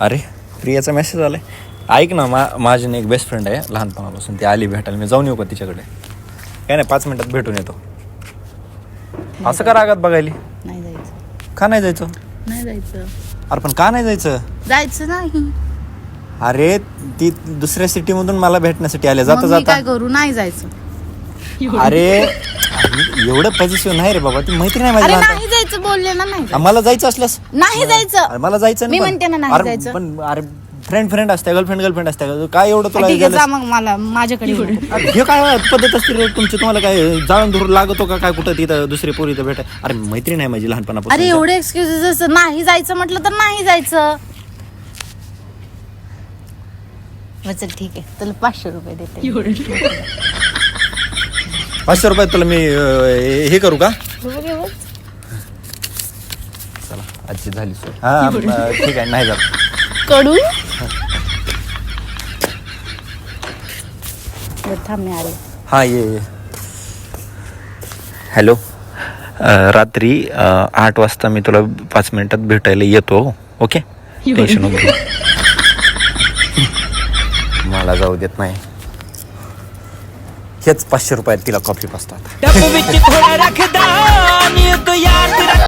अरे प्रियाचा मेसेज आलाय. ऐक ना, माझी एक बेस्ट फ्रेंड आहे लहानपणापासून, ती आली भेटायला. मी जाऊन येऊ का तिच्याकडे? काय नाही, 5 मिनिटात भेटून येतो. असं का रागात बघायली? नाही जायचं. का नाही जायचं? नाही जायचं. अरे पण का नाही जायचं? जायचं नाही. अरे ती दुसऱ्या सिटी मधून मला भेटण्यासाठी आले. जाता मग मी जाता काय करू? नाही जायचं. अरे एवढं पॉझिटिव्ह नाही रे बाबा, ती मैत्री नाही माझी. अरे नाही जायचं बोलले ना. नाही मला जायचं असल्यास नाही जायचं. अरे मला जायचं मी नाही. म्हणते ना नाही अरे जायचं. पण अरे फ्रेंड असते, गर्लफ्रेंड असते, काय एवढं तुला ठीक आहे, jealous? जा मग मला माझ्याकडे येऊ नको. अरे हे काय पद्धत असते रे तुमची? तुम्हाला काय जाळून धरून लागतो का काय कुठं तिथं दुसरी पोरी इथं भेटाय? अरे मैत्री नाही माझी लहानपणापासून. अरे एवढे एक्सक्युजेस असं नाही जायचं म्हटलं तर नाही जायचं. चल ठीक आहे, तुला 500 रुपये देते. 500 रुपयात तुला मी हे करू का? चला आजची झाली सोय. हा ठीक आहे, नाही जात. कडू थांब मी आले. हा ये. हॅलो, रात्री 8 वाजता मी तुला 5 मिनिटात भेटायला येतो. ओके, टेन्शन नको घेऊ. मला जाऊ देत नाही. हेच 500 रुपयात तिला कॉफी पाजतात.